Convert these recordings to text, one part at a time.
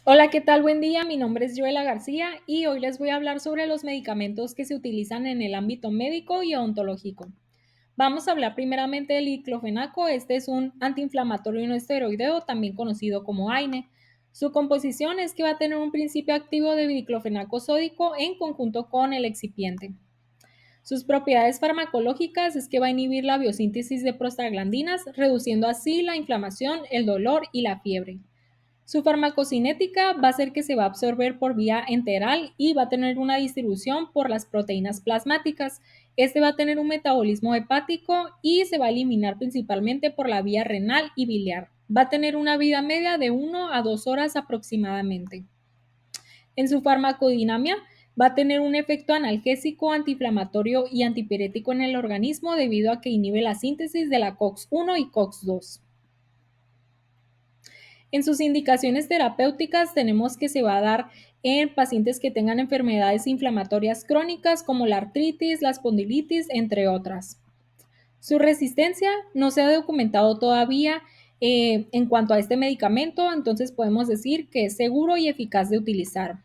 Hola, ¿qué tal? Buen día. Mi nombre es Joela García y hoy les voy a hablar sobre los medicamentos que se utilizan en el ámbito médico y odontológico. Vamos a hablar primeramente del diclofenaco. Este es un antiinflamatorio no esteroideo, también conocido como AINE. Su composición es que va a tener un principio activo de diclofenaco sódico en conjunto con el excipiente. Sus propiedades farmacológicas es que va a inhibir la biosíntesis de prostaglandinas, reduciendo así la inflamación, el dolor y la fiebre. Su farmacocinética va a ser que se va a absorber por vía enteral y va a tener una distribución por las proteínas plasmáticas. Este va a tener un metabolismo hepático y se va a eliminar principalmente por la vía renal y biliar. Va a tener una vida media de 1 a 2 horas aproximadamente. En su farmacodinamia va a tener un efecto analgésico, antiinflamatorio y antipirético en el organismo debido a que inhibe la síntesis de la COX-1 y COX-2. En sus indicaciones terapéuticas tenemos que se va a dar en pacientes que tengan enfermedades inflamatorias crónicas como la artritis, la espondilitis, entre otras. Su resistencia no se ha documentado todavía en cuanto a este medicamento, entonces podemos decir que es seguro y eficaz de utilizar.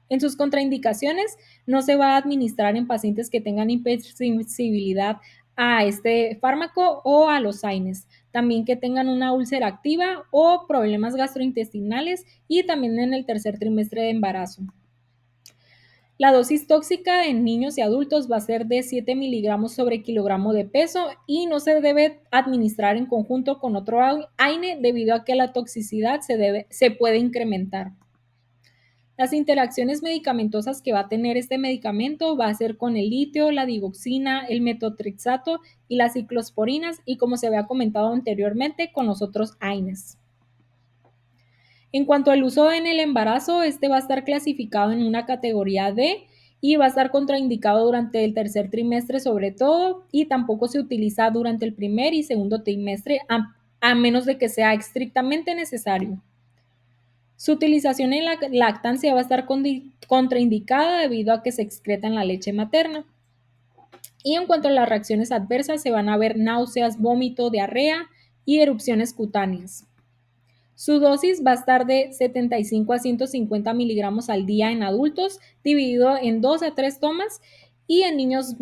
En sus contraindicaciones, no se va a administrar en pacientes que tengan hipersensibilidad a este fármaco o a los AINES, también que tengan una úlcera activa o problemas gastrointestinales y también en el tercer trimestre de embarazo. La dosis tóxica en niños y adultos va a ser de 7 miligramos sobre kilogramo de peso y no se debe administrar en conjunto con otro AINE debido a que la toxicidad se puede incrementar. Las interacciones medicamentosas que va a tener este medicamento va a ser con el litio, la digoxina, el metotrexato y las ciclosporinas y como se había comentado anteriormente con los otros AINES. En cuanto al uso en el embarazo, este va a estar clasificado en una categoría D y va a estar contraindicado durante el tercer trimestre sobre todo y tampoco se utiliza durante el primer y segundo trimestre a menos de que sea estrictamente necesario. Su utilización en la lactancia va a estar contraindicada debido a que se excreta en la leche materna. Y en cuanto a las reacciones adversas, se van a ver náuseas, vómito, diarrea y erupciones cutáneas. Su dosis va a estar de 75 a 150 miligramos al día en adultos, dividido en 2 a 3 tomas, y en niños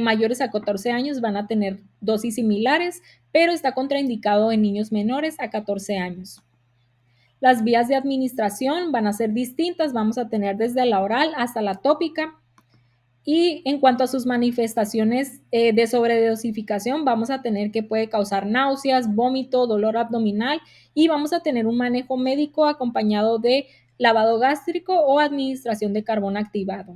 mayores a 14 años van a tener dosis similares, pero está contraindicado en niños menores a 14 años. Las vías de administración van a ser distintas, vamos a tener desde la oral hasta la tópica. Y en cuanto a sus manifestaciones de sobredosificación, vamos a tener que puede causar náuseas, vómito, dolor abdominal y vamos a tener un manejo médico acompañado de lavado gástrico o administración de carbón activado.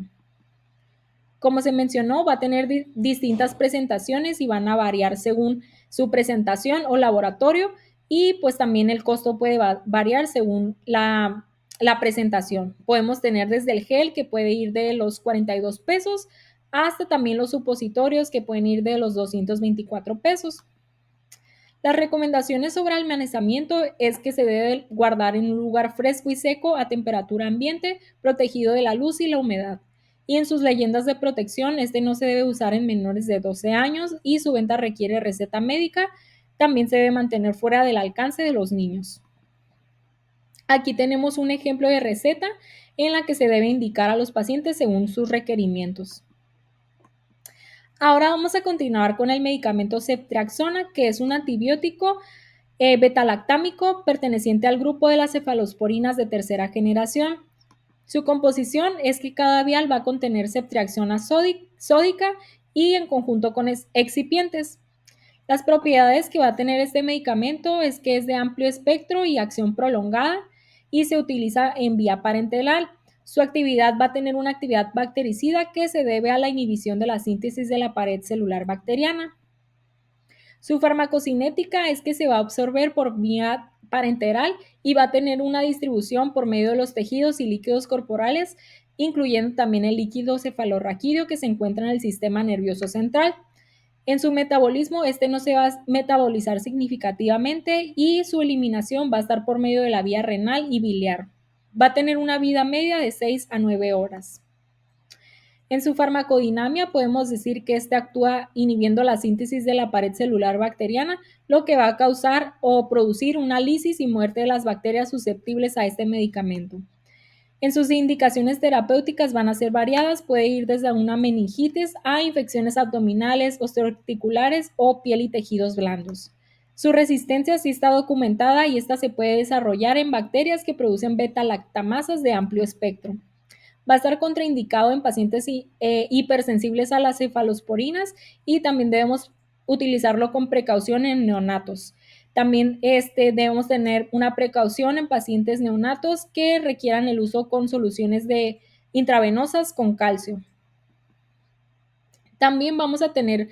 Como se mencionó, va a tener distintas presentaciones y van a variar según su presentación o laboratorio y pues también el costo puede variar según la presentación. Podemos tener desde el gel que puede ir de los 42 pesos hasta también los supositorios que pueden ir de los 224 pesos. Las recomendaciones sobre almacenamiento es que se debe guardar en un lugar fresco y seco a temperatura ambiente, protegido de la luz y la humedad. Y en sus leyendas de protección, este no se debe usar en menores de 12 años y su venta requiere receta médica. También se debe mantener fuera del alcance de los niños. Aquí tenemos un ejemplo de receta en la que se debe indicar a los pacientes según sus requerimientos. Ahora vamos a continuar con el medicamento ceftriaxona, que es un antibiótico betalactámico perteneciente al grupo de las cefalosporinas de tercera generación. Su composición es que cada vial va a contener ceftriaxona sódica y en conjunto con excipientes. Las propiedades que va a tener este medicamento es que es de amplio espectro y acción prolongada y se utiliza en vía parenteral. Su actividad va a tener una actividad bactericida que se debe a la inhibición de la síntesis de la pared celular bacteriana. Su farmacocinética es que se va a absorber por vía parenteral y va a tener una distribución por medio de los tejidos y líquidos corporales, incluyendo también el líquido cefalorraquídeo que se encuentra en el sistema nervioso central. En su metabolismo, este no se va a metabolizar significativamente y su eliminación va a estar por medio de la vía renal y biliar. Va a tener una vida media de 6 a 9 horas. En su farmacodinámica podemos decir que este actúa inhibiendo la síntesis de la pared celular bacteriana, lo que va a causar o producir una lisis y muerte de las bacterias susceptibles a este medicamento. En sus indicaciones terapéuticas van a ser variadas, puede ir desde una meningitis a infecciones abdominales, osteoarticulares o piel y tejidos blandos. Su resistencia sí está documentada y esta se puede desarrollar en bacterias que producen beta-lactamasas de amplio espectro. Va a estar contraindicado en pacientes hipersensibles a las cefalosporinas y también debemos utilizarlo con precaución en neonatos. También debemos tener una precaución en pacientes neonatos que requieran el uso con soluciones intravenosas con calcio. También vamos a tener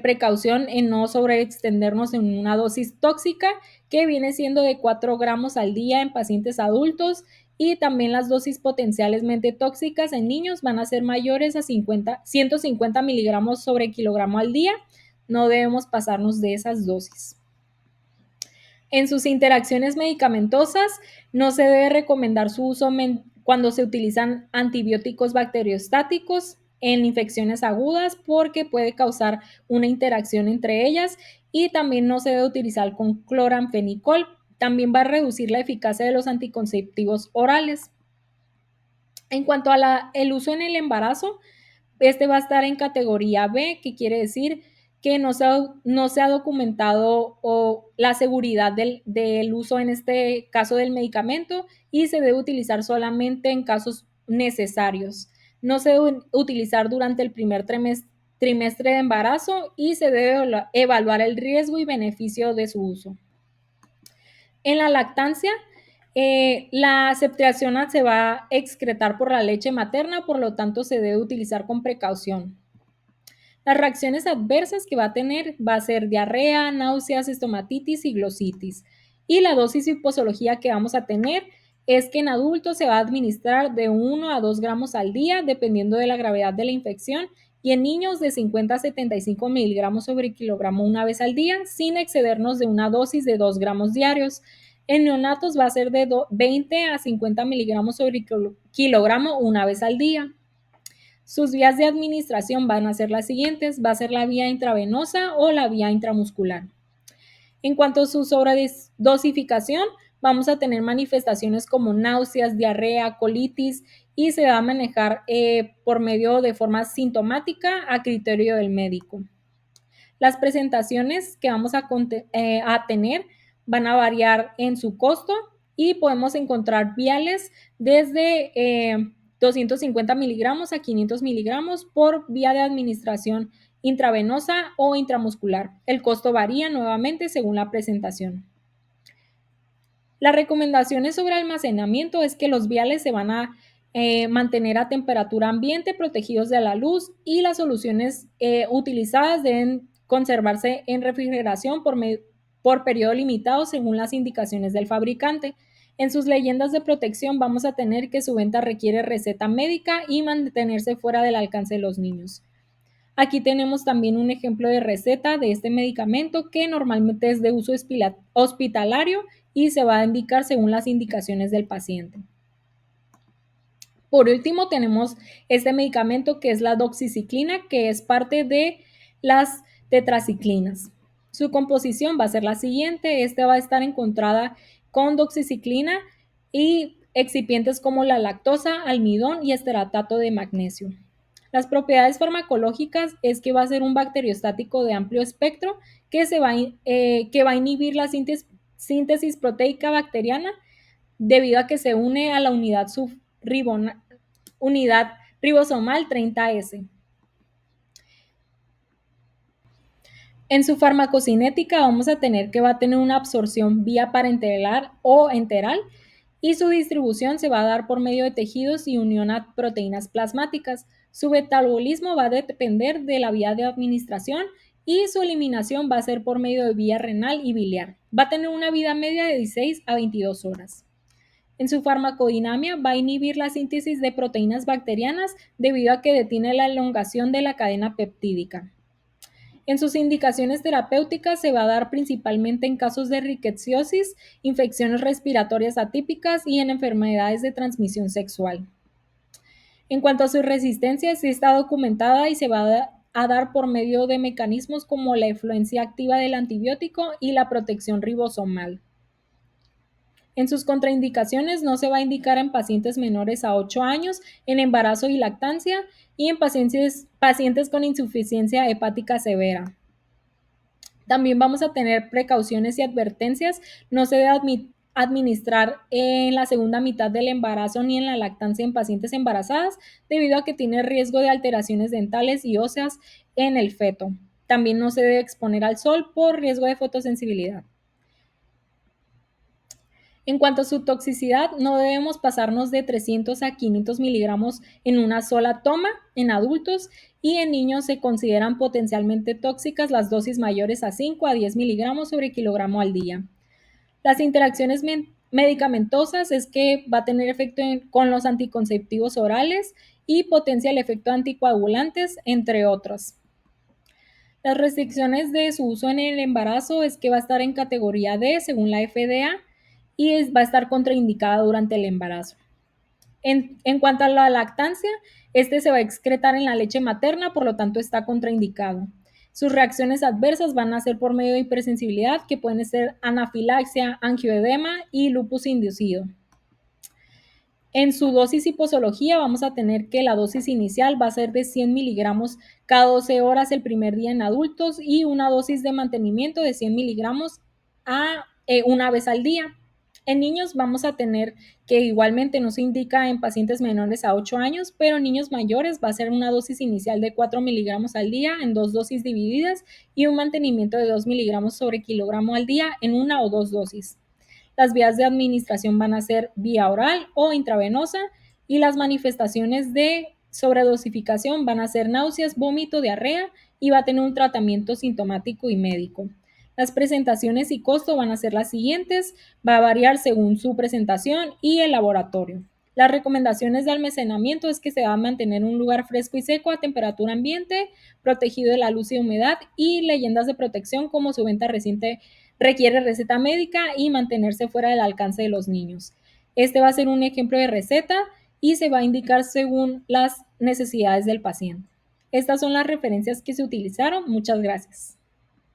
precaución en no sobreextendernos en una dosis tóxica que viene siendo de 4 gramos al día en pacientes adultos, y también las dosis potencialmente tóxicas en niños van a ser mayores a 150 miligramos sobre kilogramo al día. No debemos pasarnos de esas dosis. En sus interacciones medicamentosas, no se debe recomendar su uso cuando se utilizan antibióticos bacteriostáticos en infecciones agudas porque puede causar una interacción entre ellas, y también no se debe utilizar con cloranfenicol. También va a reducir la eficacia de los anticonceptivos orales. En cuanto a el uso en el embarazo, este va a estar en categoría B, que quiere decir que no se ha documentado la seguridad del uso en este caso del medicamento, y se debe utilizar solamente en casos necesarios. No se debe utilizar durante el primer trimestre de embarazo y se debe evaluar el riesgo y beneficio de su uso. En la lactancia, la ceftriaxona se va a excretar por la leche materna, por lo tanto se debe utilizar con precaución. Las reacciones adversas que va a tener va a ser diarrea, náuseas, estomatitis y glositis. Y la dosis y posología que vamos a tener es que en adultos se va a administrar de 1 a 2 gramos al día, dependiendo de la gravedad de la infección, y en niños de 50 a 75 miligramos sobre kilogramo una vez al día, sin excedernos de una dosis de 2 gramos diarios. En neonatos va a ser de 20 a 50 miligramos sobre kilogramo una vez al día. Sus vías de administración van a ser las siguientes: va a ser la vía intravenosa o la vía intramuscular. En cuanto a su sobredosificación, vamos a tener manifestaciones como náuseas, diarrea, colitis, y se va a manejar por medio de forma sintomática a criterio del médico. Las presentaciones que vamos a tener van a variar en su costo, y podemos encontrar viales desde 250 miligramos a 500 miligramos por vía de administración intravenosa o intramuscular. El costo varía nuevamente según la presentación. Las recomendaciones sobre almacenamiento es que los viales se van a mantener a temperatura ambiente, protegidos de la luz, y las soluciones utilizadas deben conservarse en refrigeración por periodo limitado según las indicaciones del fabricante. En sus leyendas de protección vamos a tener que su venta requiere receta médica y mantenerse fuera del alcance de los niños. Aquí tenemos también un ejemplo de receta de este medicamento, que normalmente es de uso hospitalario y se va a indicar según las indicaciones del paciente. Por último, tenemos este medicamento que es la doxiciclina, que es parte de las tetraciclinas. Su composición va a ser la siguiente: va a estar encontrada con doxiciclina y excipientes como la lactosa, almidón y esteratato de magnesio. Las propiedades farmacológicas es que va a ser un bacteriostático de amplio espectro que va a inhibir la síntesis proteica bacteriana, debido a que se une a la unidad ribosomal 30S. En su farmacocinética vamos a tener que va a tener una absorción vía parenteral o enteral, y su distribución se va a dar por medio de tejidos y unión a proteínas plasmáticas. Su metabolismo va a depender de la vía de administración, y su eliminación va a ser por medio de vía renal y biliar. Va a tener una vida media de 16 a 22 horas. En su farmacodinámica va a inhibir la síntesis de proteínas bacterianas debido a que detiene la elongación de la cadena peptídica. En sus indicaciones terapéuticas se va a dar principalmente en casos de rickettsiosis, infecciones respiratorias atípicas y en enfermedades de transmisión sexual. En cuanto a su resistencia, sí está documentada y se va a dar por medio de mecanismos como la influencia activa del antibiótico y la protección ribosomal. En sus contraindicaciones no se va a indicar en pacientes menores a 8 años, en embarazo y lactancia y en pacientes con insuficiencia hepática severa. También vamos a tener precauciones y advertencias. No se debe administrar en la segunda mitad del embarazo ni en la lactancia en pacientes embarazadas, debido a que tiene riesgo de alteraciones dentales y óseas en el feto. También no se debe exponer al sol por riesgo de fotosensibilidad. En cuanto a su toxicidad, no debemos pasarnos de 300 a 500 miligramos en una sola toma en adultos, y en niños se consideran potencialmente tóxicas las dosis mayores a 5 a 10 miligramos sobre kilogramo al día. Las interacciones medicamentosas es que va a tener efecto con los anticonceptivos orales y potencia el efecto anticoagulantes, entre otros. Las restricciones de su uso en el embarazo es que va a estar en categoría D según la FDA y va a estar contraindicada durante el embarazo. En cuanto a la lactancia, este se va a excretar en la leche materna, por lo tanto está contraindicado. Sus reacciones adversas van a ser por medio de hipersensibilidad, que pueden ser anafilaxia, angioedema y lupus inducido. En su dosis y posología vamos a tener que la dosis inicial va a ser de 100 miligramos cada 12 horas el primer día en adultos, y una dosis de mantenimiento de 100 miligramos una vez al día. En niños vamos a tener que igualmente no se indica en pacientes menores a 8 años, pero en niños mayores va a ser una dosis inicial de 4 miligramos al día en dos dosis divididas, y un mantenimiento de 2 miligramos sobre kilogramo al día en una o dos dosis. Las vías de administración van a ser vía oral o intravenosa, y las manifestaciones de sobredosificación van a ser náuseas, vómito, diarrea, y va a tener un tratamiento sintomático y médico. Las presentaciones y costo van a ser las siguientes, va a variar según su presentación y el laboratorio. Las recomendaciones de almacenamiento es que se va a mantener en un lugar fresco y seco a temperatura ambiente, protegido de la luz y humedad, y leyendas de protección como su venta reciente requiere receta médica y mantenerse fuera del alcance de los niños. Este va a ser un ejemplo de receta y se va a indicar según las necesidades del paciente. Estas son las referencias que se utilizaron. Muchas gracias.